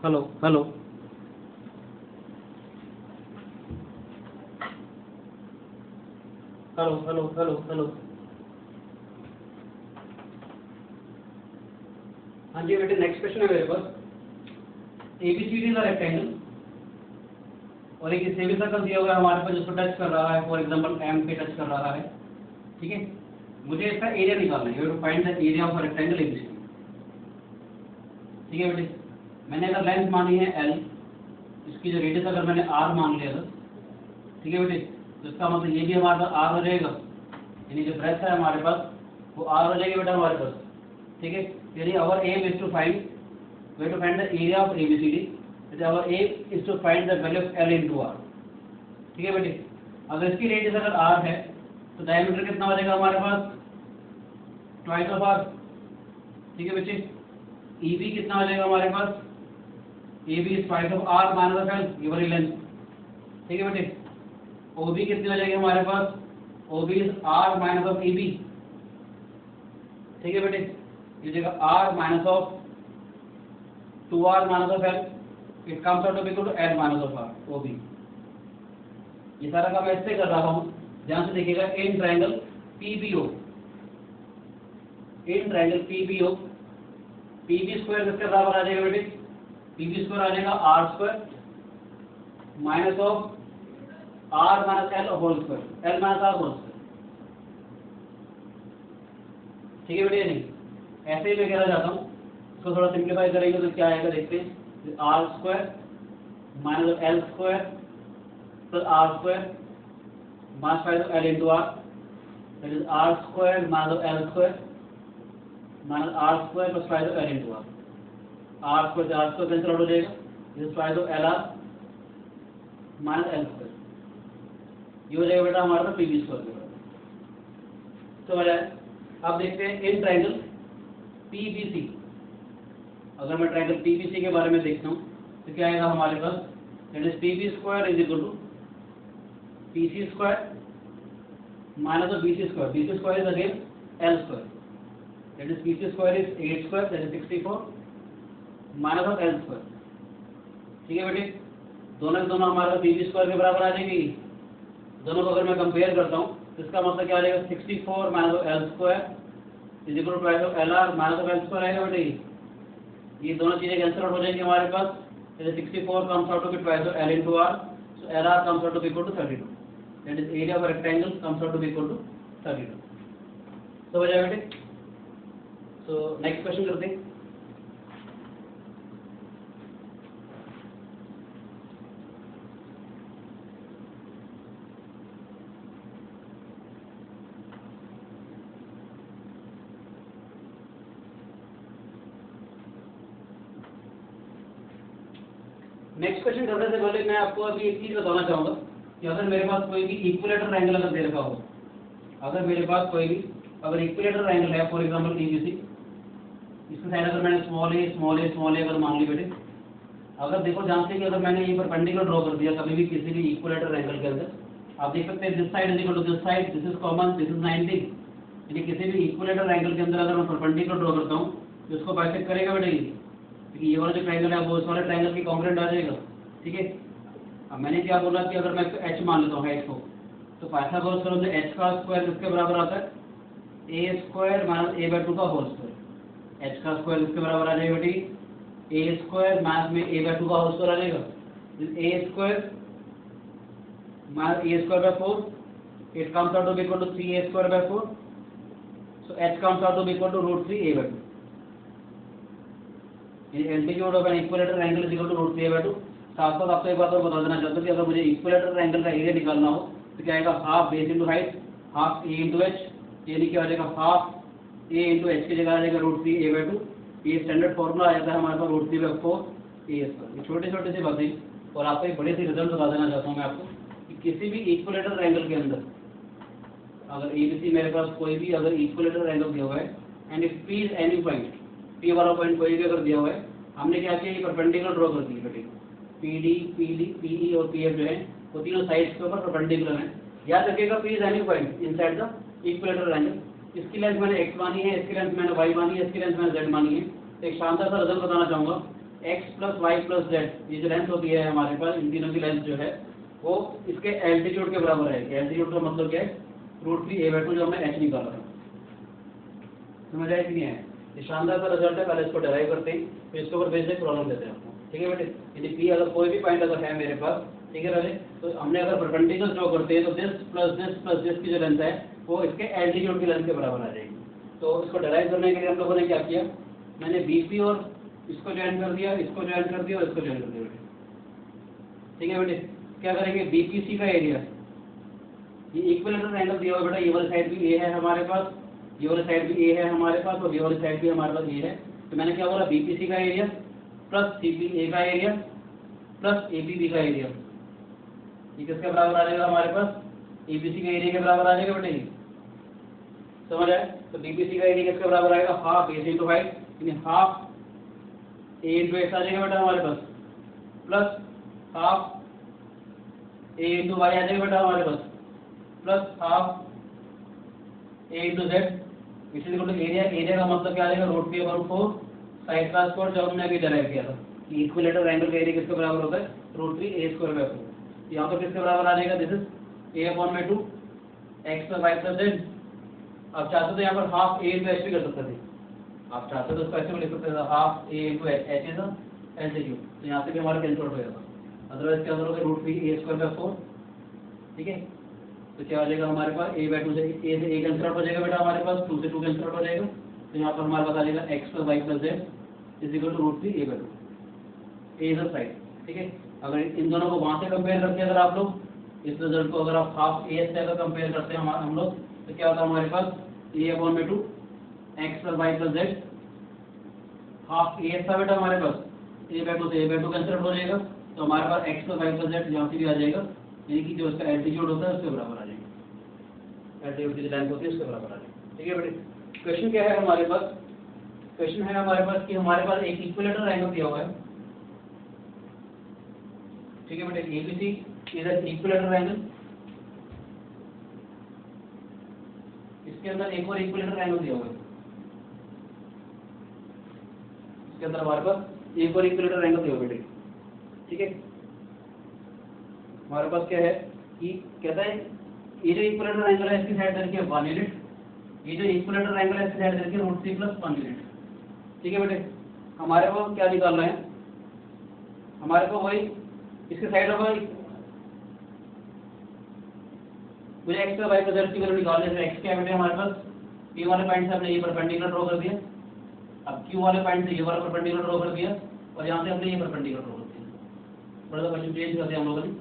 Hello hello hello hello hello hello. हाँ जी बेटे, next question है मेरे पास। एबीसीडी का रेक्टेंगल और एक सेमी सर्कल दिया हुआ है हमारे पास, जिसको टच कर रहा है, फॉर एग्जांपल एम पे टच कर रहा है, ठीक है। मुझे इसका एरिया निकालना है, you have to find the area of a rectangle ABCD, ठीक है बेटे। मैंने अगर लेंथ मानी है एल, इसकी जो रेडियस अगर मैंने आर मान लिया था, ठीक है बेटे, तो इसका मतलब ये भी हमारे पास आर हो जाएगा, यानी जो ब्रेथ है हमारे पास वो आर हो जाएगी बेटा हमारे पास, ठीक है। यानी our aim is to find, we have to find the area of ABCD, our aim is to find the value of L into R, ठीक है बेटे। अगर इसकी रेडियस अगर आर है तो डायमीटर कितना हो जाएगा हमारे पास, ट्वाइस ऑफ आर, ठीक है बच्चे। ईबी कितना हो जाएगा हमारे पास, AB is twice of R minus of L, ये वाली लेंथ, ठीक है बेटे। OB कितनी हो जाएगी हमारे पास, OB is R minus of EB, ठीक है बेटे। ये जगह R minus of 2r minus of L, it comes out to be equal to L minus of R, OB। ये सारा काम ऐसे कर रहा हूँ, ध्यान से देखिएगा। In triangle PBO, in triangle PBO, PB square किसके बराबर आ जाएगा बेटे, PB स्क्वायर आ जाएगा R square minus of R minus L whole square, L minus R whole square, ठीक है बेटे। नहीं ऐसे ही मैं कहना चाहता हूँ, इसको थोड़ा सिंप्लीफाई करेंगे तो क्या आएगा देखते हैं। R square minus L square plus R square minus 5 L into R, that is R square minus L square minus R square plus 5 L into R, R square से आर स्क्वायर कैंसिल आउट हो जाएगा, this 5 L R minus L square, ये हो जाएगा बेटा हमारा PB square के बराबर। तो बजाय अब देखते हैं इन ट्रायंगल PBC, अगर मैं ट्रायंगल PBC के बारे में देखता हूँ तो क्या आएगा हमारे पास, that is PB square is equal to PC square minus of BC square, BC square is again L square, that is PC square is 8 square, that is 64 minus of L square, ठीक है बेटे। दोनों के दोनों हमारे PB square के बराबर आ जाएंगे। दोनों को अगर मैं कंपेयर करता हूँ तो इसका मतलब क्या आ जाएगा, 64 minus of L square is equal to twice of L R minus of L square आएगा बेटे। ये दोनों चीजें कैंसिल आउट हो जाएंगी हमारे पास, जैसे 64 comes out to be twice of L into R, so L R comes out to be equal to 32, that is area of rectangle comes out to be equal to 32। तो बजाय बेटे, so next question करते हैं। Next question करने से पहले मैं आपको अभी एक चीज बताना चाहूंगा कि अगर मेरे पास कोई भी इक्विलेटरल एंगल अगर दे रखा हो, अगर मेरे पास कोई भी अगर इक्विलेटरल एंगल है, फॉर एग्जांपल EBC, इसका साइड अगर मैंने स्मॉल ए अगर मान ली बेटे, अगर देखो जानते हैं कि अगर मैंने ये परपेंडिकुलर ड्रॉ कर दिया कभी भी किसी भी इक्विलेटरल एंगल के अंदर, आप देख सकते हैं this side is equal to this side, this is common, this is 90, यानी किसी भी इक्विलेटरल एंगल के अंदर अगर मैं परपेंडिकुलर ड्रॉ करता हूँ तो इसको बाइसेक्ट करेगा बेटे, क्योंकि ये वाला जो ट्रायंगल है वो इस वाले ट्रायंगल की कॉन्ग्रुएंट आ जाएगा, ठीक है। अब मैंने क्या बोला कि अगर मैं h मान लेता हूँ, h को, तो पाइथागोरस थ्योरम से h का स्क्वायर किसके बराबर आता है, a स्क्वायर माइनस a/2 का होल स्क्वायर। h का स्क्वायर किसके बराबर आ जाएगा बेटी, a स्क्वायर माइनस में a/2 का होल स्क्वायर आ जाएगा, a square minus a square by 4, it comes out to be equal to 3a square by 4, so h comes out to be equal to √3a/2। Altitude of an equilateral angle is equal to √3a/2। साथ साथ आपको एक बात और बता देना चाहता हूँ कि अगर मुझे इक्विलेटरल एंगल का एरिया निकालना हो तो क्या आएगा, half base into height, half A into H, यानी क्या आ जाएगा, हाफ ए इंटू एच की जगह आ जाएगा √3a/2। ये स्टैंडर्ड फॉर्मूला आ जाता है हमारे पास √3/4a²। ये छोटी छोटी सी बातें, और आपको एक बड़े से रिजल्ट बता देना चाहता हूँ मैं आपको कि किसी भी इक्विलेटरल एंगल के अंदर अगर ABC मेरे पास कोई भी अगर इक्विलेटरल एंगल दिया हुआ है and if P is any point, P वाला पॉइंट कोई भी अगर दिया हुआ है, हमने क्या किया, ये परपेंडिकुलर ड्रॉ कर दी बेटे, PD, PE और PF जो है वो तीनों साइड्स के ऊपर परपेंडिकुलर हैं। याद रखिएगा P is any point inside the equilateral angle. इसकी लेंथ मैंने x मानी है, इसकी लेंथ मैंने y मानी है, इसकी लेंथ मैंने z मानी है। तो एक शानदार सा रिजल्ट बताना चाहूंगा, X plus Y plus Z, ये जो लेंथ होती है हमारे पास, इन तीनों की लेंथ जो है वो इसके एल्टीट्यूड के बराबर है। एल्टीट्यूड का मतलब क्या है, √3a/2 जो हमने h निकाला था। समझ आया कि नहीं है? ये शानदार सा रिजल्ट है, पहले इसको डिराइव करते हैं, फिर इसके ऊपर बेसिक प्रॉब्लम देते हैं आपको। ठीक है बेटे, यदि पी अगर कोई भी पॉइंट अगर है मेरे पास, ठीक है राजे, तो हमने अगर परपेंडिकुलर ड्रॉ करते हैं तो दिस की जो लेंथ है वो इसके एल्टीट्यूड की लेंथ के बराबर आ जाएगी। तो इसको डिराइव करने के लिए हम लोगों ने क्या किया, मैंने बीपी और इसको ज्वाइन कर दिया, इसको ज्वाइन कर दिया और इसको ज्वाइन कर दिया बेटे। ठीक है बेटे, क्या करेंगे, बीपीसी का एरिया, ये इक्विलेटरल एंगल दिया हुआ बेटा, ये वाली साइड भी ए है हमारे पास, ये वाली साइड भी ए है हमारे पास, और ये वाली साइड भी हमारे पास ए है। तो मैंने क्या बोला, बीपीसी का एरिया प्लस सीपीए का एरिया प्लस एबीबी का एरिया, ये किसके बराबर आ जाएगा हमारे पास, एबीसी के एरिया के बराबर आ जाएगा बेटे। समझ आए? तो बीपीसी का एरिया किसके बराबर आएगा, हाफ ए इंटू हाइट, यानी हाफ ए इंटू एक्स आ जाएगा बेटा हमारे पास, plus half A into Y आ जाएगा बेटा हमारे पास, plus half A into Z. इसी एरिया का मतलब क्या आ जाएगा, √3/4 साइड का स्क्वायर, जो हमने अभी डिराइव किया था कि इक्विलेटरल एंगल का एरिया किसके बराबर होता है, √3a²/4। यहाँ पर किसके बराबर आ जाएगा, this is a/2 x + y + z। आप चाहते तो यहाँ पर हाफ a इंटू h भी कर सकते थे, आप चाहते तो इसको ऐसे भी लिख सकते थे, half a into h is LCQ, तो यहाँ से भी हमारा कैंसिल हो जाता। अदरवाइज क्या करोगे, √3a²/4। ठीक है, तो क्या आ जाएगा हमारे पास, a/2 से a कैंसिल आउट हो जाएगा बेटा हमारे पास, 2 से 2 कैंसिल आउट हो जाएगा। तो यहाँ पर हमारे पास आ जाएगा x + y + z is equal to √3a/2, ए इधर साइड। ठीक है, अगर इन दोनों को वहां से कंपेयर करते हैं, अगर आप लोग इस रिजल्ट को अगर आप हाफ ए से अगर कंपेयर करते हैं हम लोग, तो क्या होता है हमारे पास, a/2 x + y + z, half A था बेटा हमारे पास, a/2 से a/2 कैंसिल आउट हो जाएगा, तो हमारे पास x + y + z यहाँ से भी आ जाएगा, यानी कि जो इसका एल्टीट्यूड होता है उसके बराबर आ जाएगा, एल्टीट्यूड की जो लेंथ होती है उसके बराबर आ जाएगा। ठीक है बेटे, क्वेश्चन क्या है हमारे पास, क्वेश्चन है हमारे पास कि हमारे पास एक इक्विलेटरल एंगल दिया हुआ है। ठीक है बेटे, ABC is an equilateral angle, इसके अंदर एक और इक्विलेटरल एंगल दिया हुआ है, इसके अंदर हमारे पास एक और इक्विलेटरल एंगल दिया हुआ है बेटे। ठीक है, हमारे पास क्या है कि कहता है ये जो इक्विलेटरल एंगल है इसकी साइड दर की 1 यूनिट, ये जो इक्विलेटरल एंगल है इसकी साइड दर की √3 + 1 यूनिट। ठीक है बेटे, हमारे को क्या निकालना है, हमारे को वही इसके साइड होगा, मुझे x + y + z की वैल्यू निकालने से x क्या बेटे हमारे पास, p वाले पॉइंट से हमने ये परपेंडिकुलर ड्रॉ कर दिया, अब q वाले पॉइंट से ये वाला परपेंडिकुलर ड्रॉ कर दिया, और यहाँ से हमने ये परपेंडिकुलर ड्रॉ कर दिया। थोड़ा सा क्वेश्चन चेंज कर दिया हम लोगों ने,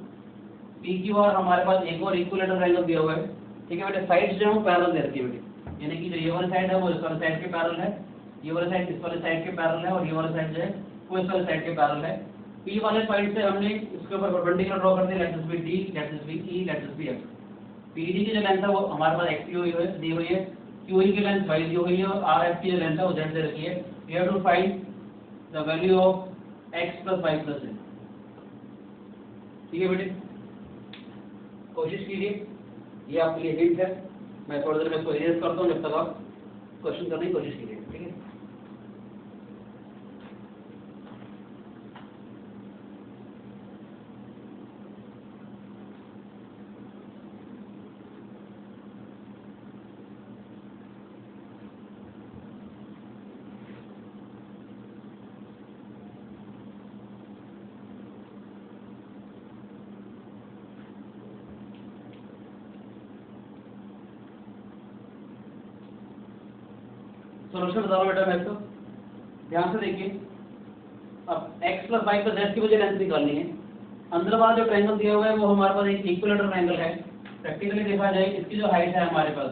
p q और हमारे पास एक और इक्विलेटरल एंगल दिया हुआ है। ठीक है बेटे, साइड्स जो है पैरेलल दे रखी है बेटे, यानी कि जो ये वाली साइड है वो इस वाली साइड के पैरेलल है, ये वाली साइड इस वाली साइड के पैरेलल है, और ये वाली साइड जो है वो इस वाली साइड के पैरेलल है। P वाले पॉइंट से हमने इसके ऊपर परपेंडिकुलर ड्रॉ कर दिया, let this be D, let this be E, let this be F। PD की जो लेंथ है वो हमारे पास x दी हुई है, QE की लेंथ y दी हुई है, और RF की जो लेंथ है वो z दे रखी है। You have to find the value of x + y + z। ठीक है बेटे, कोशिश कीजिए, ये आपके लिए हिंट है, मैं थोड़ी देर में इसको इरेज करता हूँ, जब तक आप क्वेश्चन करने की कोशिश कीजिए। ठीक है, सोल्यूशन बता रहा हूँ बेटा मैं इसको, ध्यान से देखिए। अब x + y + z की मुझे लेंथ निकालनी है, अंदर वाला जो ट्रायंगल दिया हुआ है वो हमारे पास एक इक्विलेटरल एंगल है। प्रैक्टिकली देखा जाए इसकी जो हाइट है हमारे पास,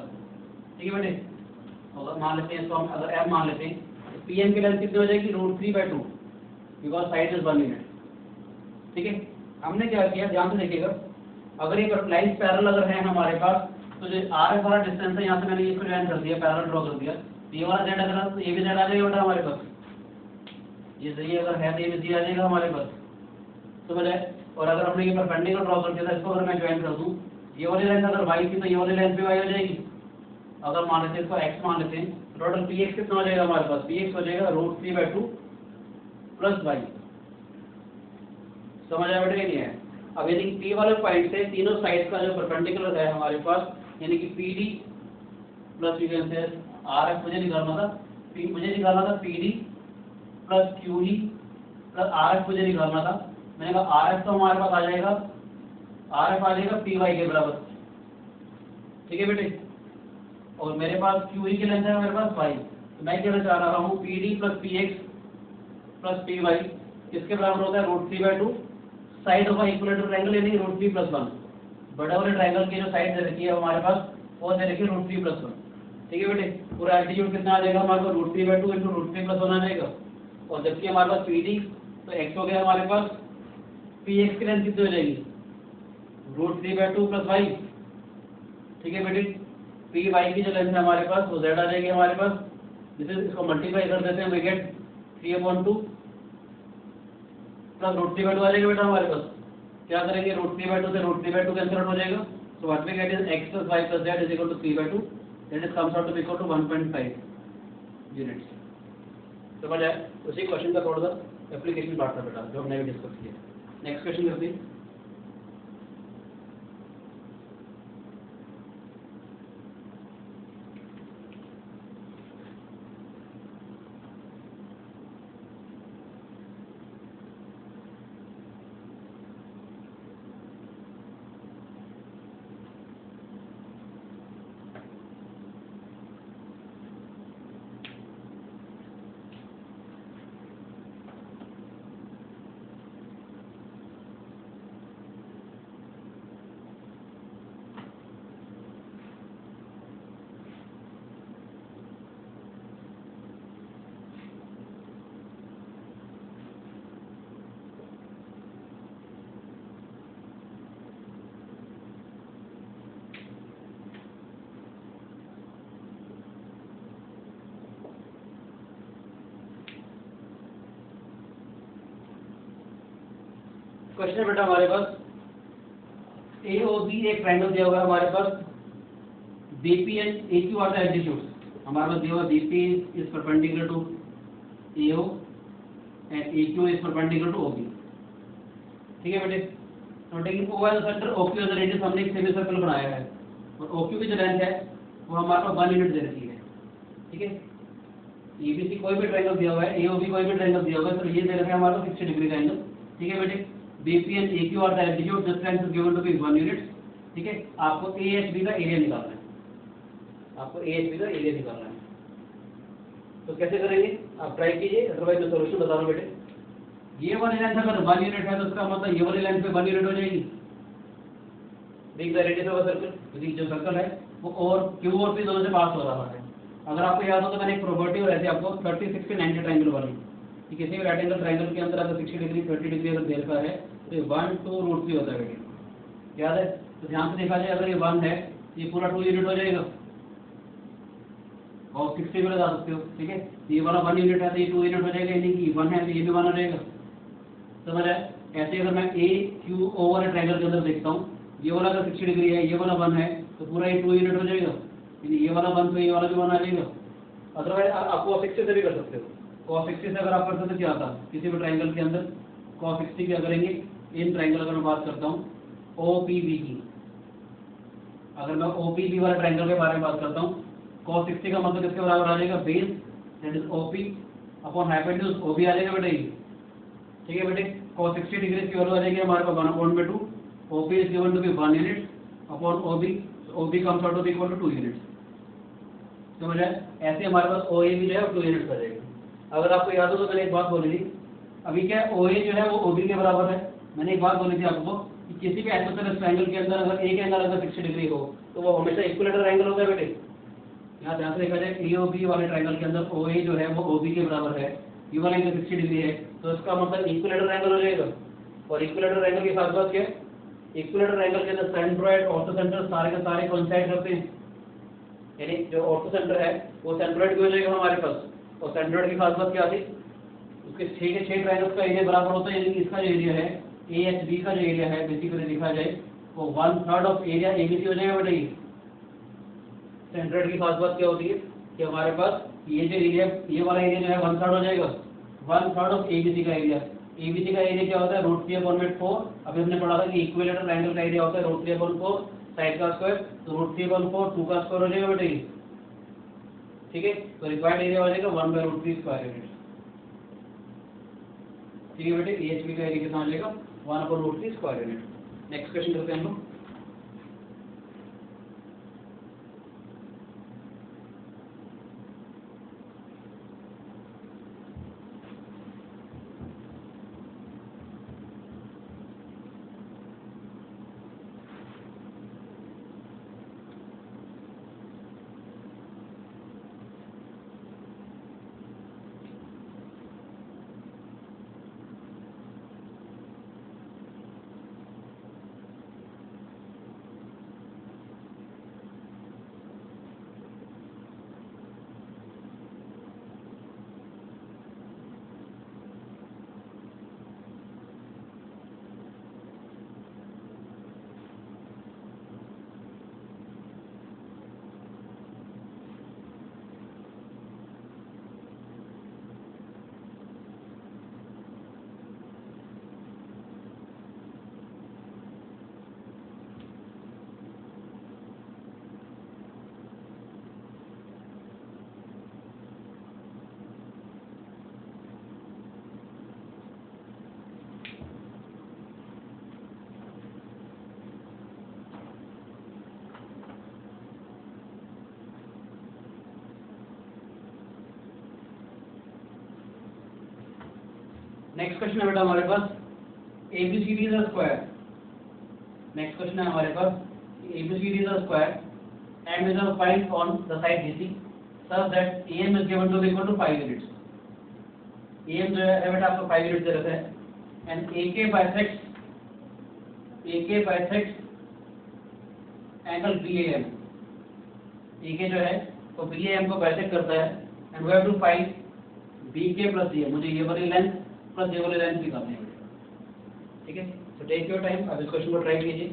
ठीक है बेटे, अगर मान लेते हैं इसको हम, अगर m मान लेते हैं, तो pm की लेंथ कितनी हो जाएगी, √3/2, बिकॉज साइड इज 1 यूनिट। ठीक है, हमने क्या किया, ध्यान से देखिएगा, अगर ये लाइन्स पैरेलल अगर है हमारे पास, तो जो RF वाला डिस्टेंस है यहाँ से मैंने इसको ज्वाइन कर दिया, पैरेलल ड्रॉ कर दिया, ये वाला z अगर तो ये भी z आ जाएगा बेटा हमारे पास, ये सही अगर है तो ये भी z आ जाएगा हमारे पास। समझ आए? और अगर हमने ये परपेंडिकुलर ड्रॉ कर दिया था, इसको अगर मैं ज्वाइन कर दूं, ये वाली लेंथ अगर y थी तो ये वाली लेंथ भी y हो जाएगी। अगर मान लेते हैं इसको x मान लेते हैं, टोटल px कितना हो जाएगा हमारे पास, px हो जाएगा √3/2 + y, समझ आया बेटा नहीं है? अब यानी कि P वाले पॉइंट से तीनों साइड का जो परपेंडिकुलर है हमारे पास, यानी कि PD प्लस RF मुझे निकालना था, PD plus QE plus RF मुझे निकालना था। मैंने कहा RF तो हमारे पास आ जाएगा, RF आ जाएगा PY के बराबर, ठीक है बेटे। और मेरे पास QE की लेंथ है मेरे पास y, तो मैं कहना चाह रहा हूँ PD plus PX plus PY किसके बराबर होता है, √3/2 साइड ऑफ इक्विलेटरल ट्रायंगल यानी √3+1। बड़े वाले ट्रायंगल की जो साइड दे रखी है हमारे पास वो दे रखी है √3+1, ठीक है बेटे। पूरा एल्टीट्यूड कितना आ जाएगा हमारे पास, √3/2 × √3+1 आ जाएगा। और जबकि हमारे पास PD तो x हो गया हमारे पास, PX की लेंथ कितनी हो जाएगी, √3/2 + y, ठीक है बेटे। PY की जो लेंथ है हमारे पास वो z आ जाएगी हमारे पास, जिसे इसको मल्टीप्लाई कर देते हैं, वी गेट 3/2 प्लस √3/2 आ जाएगा बेटा हमारे पास। क्या करेंगे, √3/2 से √3/2 कैंसिल आउट हो जाएगा, so what we get is x + y + z = 3/2, that is comes out to equal to 1.5 units. समझ आया? उसी क्वेश्चन का थोड़ा सा एप्लीकेशन पार्ट था बेटा जो हमने भी डिस्कस किया। नेक्स्ट क्वेश्चन करते हैं। क्वेश्चन है बेटा हमारे पास AOB एक ट्रायंगल दिया हुआ है हमारे पास, BP and AQ are the altitudes. हमारे पास दिया हुआ BP is perpendicular to AO and AQ is perpendicular to OB, ठीक है बेटे। तो taking O as centre, OQ as radius, हमने एक सेमी सर्कल बनाया है और OQ की जो लेंथ है वो हमारे पास 1 यूनिट दे रखी है, ठीक है। ABC कोई भी ट्रायंगल दिया हुआ है, AOB कोई भी ट्रायंगल दिया हुआ है, तो ये दे रखा है हमारे पास 60 डिग्री का एंगल, ठीक है बेटे। BP and AQ are the altitude, this length is given to be 1 unit, ठीक है। आपको AHB का एरिया निकालना है, आपको AHB का एरिया निकालना है। तो कैसे करेंगे आप ट्राई कीजिए, अदरवाइज मैं सॉल्यूशन बता रहा हूँ बेटे। ये वाली लेंथ अगर 1 यूनिट है तो उसका मतलब ये वाली लेंथ पे 1 यूनिट हो जाएगी। देख द रेडियस ऑफ सर्कल, यदि जो सर्कल है वो और Q और P दोनों से पास हो रहा है। अगर आपको याद हो तो मैंने एक प्रॉपर्टी और ऐसे आपको 30, 60, 90 ट्रायंगल वाली कि किसी भी राइट एंगल ट्रायंगल के अंदर अगर 60 डिग्री 30 डिग्री अगर दे रखा है तो 1 2 √3 होता है बेटे, याद है? तो ध्यान से देखा जाए, अगर ये 1 है ये पूरा 2 यूनिट हो जाएगा और 60 में लगा सकते हो, ठीक है। ये वाला 1 यूनिट है तो ये 2 यूनिट हो जाएगा, यानी कि 1 है तो ये भी 1 हो जाएगा। समझ आया? ऐसे अगर मैं AQO वाले ट्रायंगल के अंदर देखता हूँ, ये वाला अगर 60 डिग्री है, ये वाला 1 है तो पूरा ये 2 यूनिट हो जाएगा, यानी ये वाला 1 तो ये वाला भी 1 आ जाएगा। अदरवाइज आप cos 60 से भी कर सकते हो। cos 60 से अगर आप कर सकते क्या आता है किसी भी ट्रायंगल के अंदर, cos 60 क्या करेंगे, इन ट्रायंगल अगर मैं बात करता हूँ OPB की, अगर मैं OPB वाले ट्रायंगल के बारे में बात करता हूँ, cos 60 का मतलब किसके बराबर आ जाएगा, base that is OP upon hypotenuse OB आ जाएगा बेटे, ठीक है बेटे। cos 60 डिग्री की वैल्यू आ जाएगी हमारे पास 1/2, OP is given to be 1 unit upon OB, OB comes out to be equal to 2 units. समझ आए? ऐसे हमारे पास OA भी जो है 2 यूनिट आ जाएगा। अगर आपको याद हो तो मैंने एक बात बोली थी, अभी क्या है OA जो है वो OB के बराबर है। मैंने एक बात बोली थी आपको कि किसी भी आइसोसेलेस ट्रायंगल के अंदर अगर एक एंगल अगर 60 डिग्री हो तो वो हमेशा इक्विलेटरल एंगल होता है बेटे। यहाँ ध्यान से देखा जाए AOB वाले ट्रायंगल के अंदर OA जो है वो OB के बराबर है, ये वाला एंगल 60 डिग्री है, तो इसका मतलब इक्विलेटरल एंगल हो जाएगा। और इक्विलेटरल एंगल के साथ साथ क्या है, इक्विलेटरल एंगल के अंदर सेंट्रोइड ऑर्थो सेंटर सारे के सारे कोइंसाइड करते हैं, यानी जो ऑर्थो सेंटर है वो सेंट्रोइड भी हो जाएगा हमारे पास। और सेंट्रोइड के साथ साथ क्या थी, उसके 6 के 6 ट्रायंगल्स का एरिया बराबर होता है, यानी कि इसका जो एरिया है AHB का जो एरिया है बेसिकली देखा जाए वो 1/3 ऑफ एरिया ABC हो जाएगा बेटा। ये सेंट्रोइड की खास बात क्या होती है कि हमारे पास ये जो एरिया, ये वाला एरिया जो है 1/3 हो जाएगा, 1/3 ऑफ ABC का एरिया। एबीसी का एरिया क्या होता है √3/4। अभी हमने पढ़ा था कि इक्विलेटरल ट्रायंगल का एरिया होता है √3/4 साइड का स्क्वायर, तो √3/4 2 का स्क्वायर हो जाएगा बेटा ये, ठीक है। तो रिक्वायर्ड एरिया हो जाएगा 1/√3 स्क्वायर यूनिट, ठीक है बेटे। एएचबी का एरिया कितना हो जाएगा 1/√3 स्क्वायर यूनिट। नेक्स्ट क्वेश्चन करते हैं हम लोग। नेक्स्ट क्वेश्चन है बेटा हमारे पास ABCD is a square. Next question है हमारे पास ABCD is a square and is a point on the side BC such that AM is given to be equal to 5 units। AM जो है बेटा आपको 5 unit दे रखा है and AK bisects angle BAM। AK जो है तो BAM को बाइसेक्ट करता है and we have to find BK plus AM। मुझे ये वाली लेंथ प्लस ये वाली लेंथ निकालनी है, ठीक है। तो टेक योर टाइम, अब इस क्वेश्चन को ट्राई कीजिए,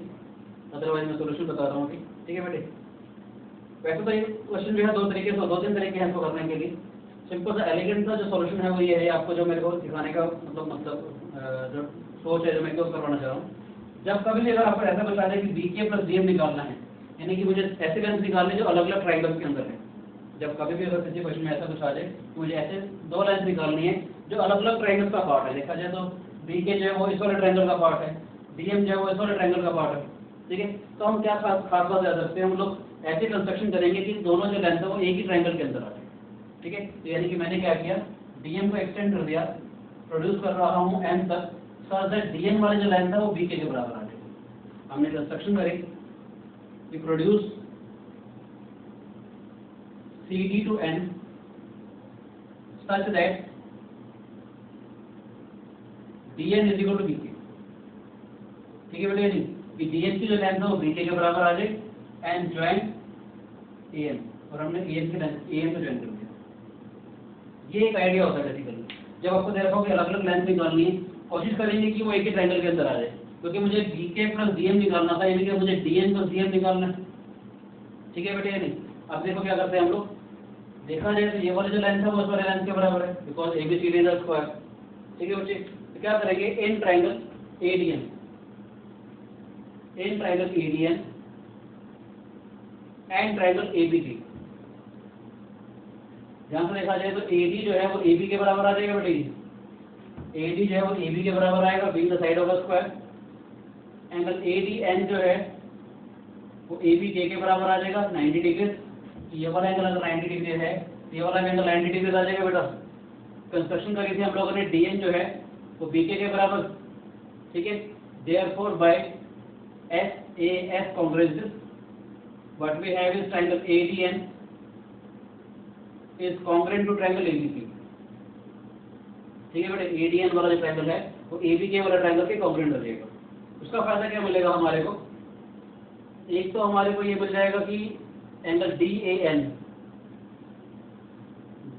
अदरवाइज मैं सॉल्यूशन बता रहा हूँ, ठीक है बेटे। वैसे तो ये क्वेश्चन जो है दो तीन तरीके हैं इसको करने के लिए। सिंपल सा एलिगेंट सा जो सॉल्यूशन है वो ये है, आपको जो मेरे को दिखाने का मतलब जो सोच है जो मैं क्यों करवाना चाह रहा हूँ। जब कभी भी अगर आपको ऐसा बता दें कि BK प्लस DM निकालना है, यानी कि मुझे ऐसे लेंथ निकालनी जो अलग अलग ट्राइंगल के अंदर है। जब कभी भी अगर किसी क्वेश्चन में ऐसा कुछ आ जाए मुझे ऐसे दो लेंथ निकालनी है जो अलग अलग ट्राइंगल का पार्ट है। देखा जाए तो BK जो है वो इस वाले ट्राइंगल का पार्ट है, DM जो है वो इस वाले ट्राइंगल का पार्ट है, ठीक है। तो हम क्या खास बात याद रखते हैं, हम लोग ऐसे कंस्ट्रक्शन करेंगे कि दोनों जो लेंथ है वो एक ही ट्राइंगल के अंदर आ जाए, ठीक है। तो यानी कि मैंने क्या किया, DM को एक्सटेंड कर दिया, प्रोड्यूस कर रहा हूँ M तक, सो दैट DM वाले जो लेंथ है वो BK के बराबर आ जाए। हमने कंस्ट्रक्शन करी, we produce CD to N such that DN is equal to BK, ठीक है बेटे जी। कि DN की जो लेंथ है वो BK के बराबर आ जाए एंड ज्वाइन AM, और हमने AM की लेंथ AM को ज्वाइन कर दिया। ये एक आइडिया होता है बेसिकली। जब आपको दे रखा हो कि अलग अलग लेंथ निकालनी है, कोशिश करेंगे कि वो एक ही ट्रायंगल के अंदर आ जाए, क्योंकि मुझे BK प्लस DM निकालना था, यानी कि मुझे DN प्लस DM निकालना है, ठीक है बेटे। नहीं अब देखो क्या करते हैं हम लोग, देखा जाए तो ये वाली जो लेंथ है वो इस वाले लेंथ के बराबर है, because ABCD is a square, ठीक है बच्चे। तो क्या करेंगे, in triangle ADN and triangle ABC। ध्यान से देखा जाए तो AD जो है वो AB के बराबर आ जाएगा बेटे, AD जो है वो AB के बराबर आएगा, being the side of the square. Angle ADN जो है वो ABK के बराबर आ जाएगा 90 डिग्री। ये वाला एंगल अगर 90 डिग्री है, ये वाला एंगल 90 डिग्री आ जाएगा बेटा। कंस्ट्रक्शन करी थी हम लोगों ने, DN जो है वो BK के बराबर, ठीक है। Therefore by SAS congruences what we have is triangle ADN is congruent to triangle ABC, ठीक है बेटे। ADN वाला जो ट्रायंगल है वो ABK वाला ट्रायंगल के कॉन्ग्रुएंट हो जाएगा। उसका फायदा क्या मिलेगा हमारे को, एक तो हमारे को ये मिल जाएगा कि एंगल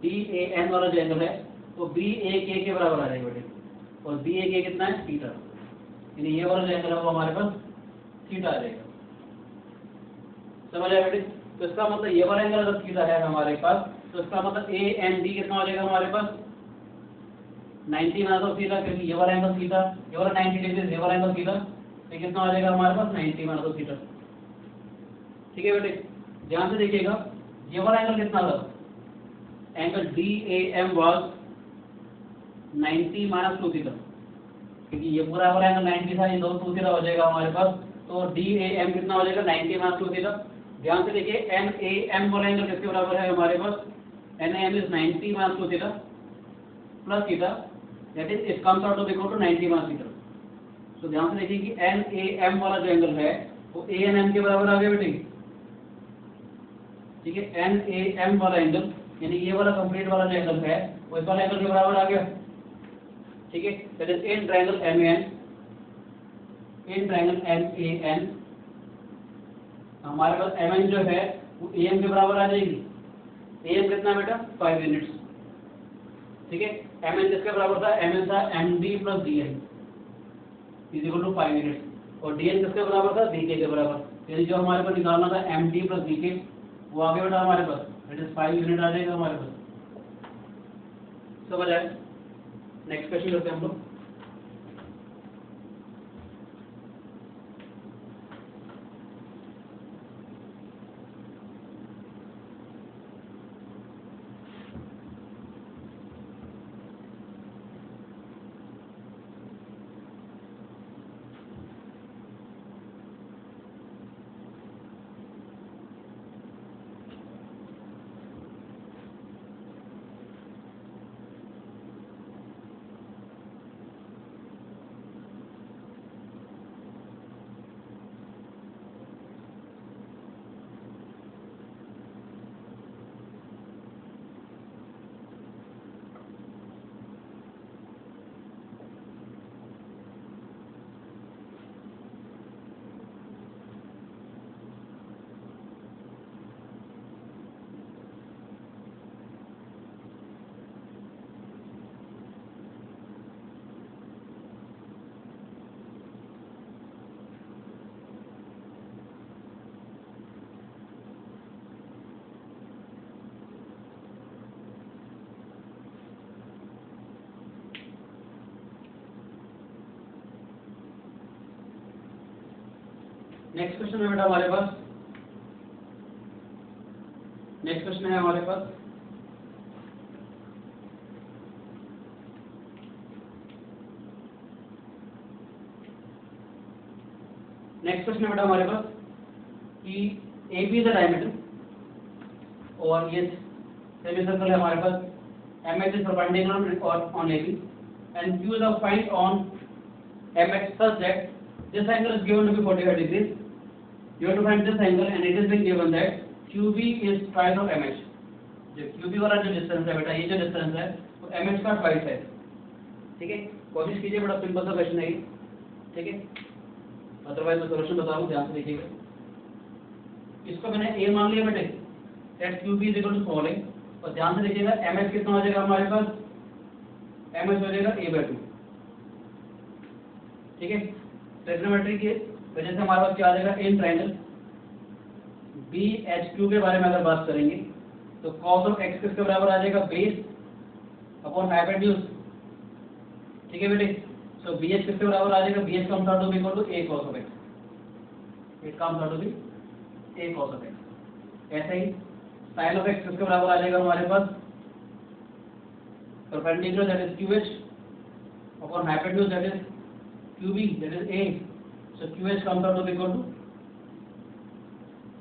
DAN वाला जो एंगल है वो BAK के बराबर आ जाएगा बेटे, और BAK कितना है थीटा, यानी ये वाला जो एंगल है वो हमारे पास थीटा आ जाएगा, समझ आया बेटे। तो इसका मतलब ये वाला एंगल अगर थीटा है हमारे पास, तो इसका मतलब AND कितना हो जाएगा हमारे पास 90 माइनस थीटा, क्योंकि ये वाला एंगल थीटा, ये वाला 90 डिग्री, ये वाला एंगल थीटा, तो कितना आ जाएगा हमारे पास 90 माइनस थीटा। ठीक है बेटे, ध्यान से देखिएगा, ये वाला एंगल कितना था, angle DAM was 90 minus 2 theta, क्योंकि ये पूरा वाला एंगल 90 था, ये दो 2 थीटा हो जाएगा हमारे पास, तो DAM कितना हो जाएगा 90 माइनस 2 थीटा। ध्यान से देखिए NAM वाला एंगल किसके बराबर है हमारे पास, NAM is 90 minus 2 theta plus theta, that is it comes out to equal to 90 minus theta. तो ध्यान से देखिए कि NAM वाला जो एंगल है वो ANM के बराबर आ गया बेटे। ठीक है, NAM वाला एंगल यानी ये वाला कंप्लीट वाला जो एंगल है वो इस वाला एंगल के बराबर आ गया। ठीक है, that is in triangle MAN, in triangle MAN हमारे पास MN जो है वो AM के बराबर आ जाएगी। AM कितना बेटा 5 यूनिट्स। ठीक है, MN किसके बराबर था, MN था MD plus DN is equal to 5 units, और DN किसके बराबर था, DK के बराबर। यानी जो हमारे पास निकालना था MD प्लस DK वो आगे बेटा हमारे पास, दैट इज 5 यूनिट आ जाएगा हमारे पास। समझ आए? नेक्स्ट क्वेश्चन करते हैं हम लोग। नेक्स्ट क्वेश्चन है बेटा हमारे पास, नेक्स्ट क्वेश्चन है हमारे पास नेक्स्ट क्वेश्चन है बेटा हमारे पास कि AB इज द डायमीटर और ये सेमी सर्कल है हमारे पास, MH is perpendicular on AB and Q is find on MX such that this angle is given to be 45 degrees. You have to find this angle and it has been given that QB is twice of MH. जो QB वाला जो distance है बेटा, ये जो distance है वो MH का ट्वाइस है। ठीक है, कोशिश कीजिए, बड़ा सिंपल सा क्वेश्चन है ये। ठीक है, अदरवाइज मैं सॉल्यूशन बताऊं, ध्यान से देखिएगा। इसको मैंने A मान लिया बेटे, that QB is equal to following, और ध्यान से देखिएगा MH कितना हो जाएगा हमारे पास, MH हो जाएगा A/2। ठीक है, ट्रिग्नोमेट्री की वजह से हमारे पास क्या आ जाएगा, इन ट्रायंगल BHQ के बारे में अगर बात करेंगे तो cos ऑफ x किसके बराबर आ जाएगा, बेस अपॉन हाइपोटेन्यूज। ठीक है बेटे, सो BH किसके बराबर आ जाएगा, BH comes out to be equal to A cos of x, it comes out to be A cos of x। ऐसे ही sin ऑफ x किसके बराबर आ जाएगा हमारे पास, perpendicular that is QH upon hypotenuse that is QB that is A, so QH comes out to be equal to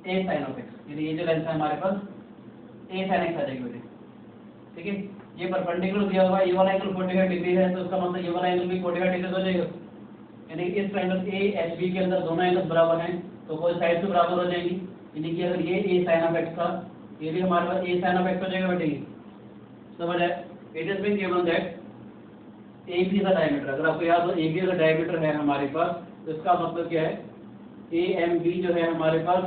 A sin of x, यानी ये जो लेंथ है हमारे पास A sin x आ जाएगी बेटे। ठीक है, ये परपेंडिकुलर दिया हुआ है, ये वाला एंगल 45 डिग्री है, तो उसका मतलब ये वाला एंगल भी 45 डिग्री हो जाएगा। यानी इस ट्रायंगल AHB के अंदर दोनों एंगल बराबर हैं, तो कोई साइड से बराबर हो जाएंगी। यानी कि अगर ये A sin of x था, ये भी हमारे पास A sin of x हो जाएगा बेटे। समझ आए? It is been given that AB का डायमीटर, अगर आपको याद हो AB का डायमीटर है हमारे पास, तो इसका मतलब क्या है, AMB जो है हमारे पास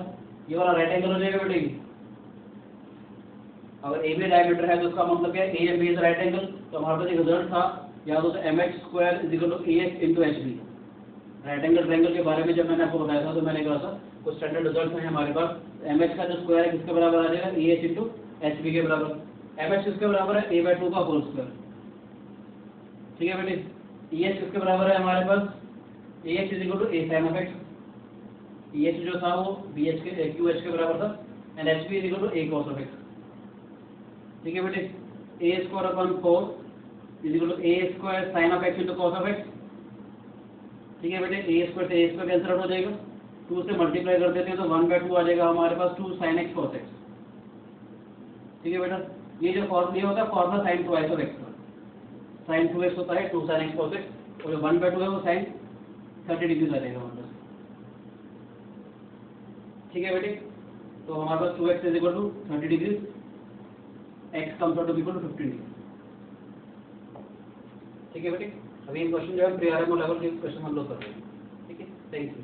ये वाला राइट एंगल हो जाएगा बेटे। अगर AB डायमीटर है तो उसका मतलब क्या है, AMB इज राइट एंगल। तो हमारे पास एक रिजल्ट था, याद हो तो MH² = AH × HB। Right angle triangle के बारे में जब मैंने आपको बताया था तो मैंने कहा था कुछ स्टैंडर्ड रिजल्ट हैं हमारे पास। MH का जो स्क्वायर है किसके बराबर आ जाएगा, AH × HB के बराबर। MH किसके बराबर है, A/2 का होल स्क्वायर। ठीक है बेटे, ई एच किसके बराबर है हमारे पास, A H is equal to A sine of x, E H जो था वो बी एच के क्यू एच के बराबर था, and H P is equal to A cos of x. ठीक है बेटे, A square upon 4 is equal to A square sine of x into cos of x. ठीक है बेटे, ए स्क्वायर से ए स्क्वायर कैंसिल आउट हो जाएगा, 2 से मल्टीप्लाई कर देते हैं तो 1/2 आ जाएगा हमारे पास 2 sin x cos x। ठीक है बेटा, ये जो फॉर्मूला ये होता है formula sin 2x of x का, sin 2x होता है 2 sin x cos x, और जो 1/2 है वो sin 30 डिग्री आ जाएगा हमारे पास। ठीक है बेटे, तो हमारे पास 2x is equal to 30 degree, x comes out to equal to 15 degree. ठीक है बेटे, अभी इन क्वेश्चन जो है प्री आरएमओ लेवल के क्वेश्चन हम लोग कर रहे हैं। ठीक है, थैंक यू।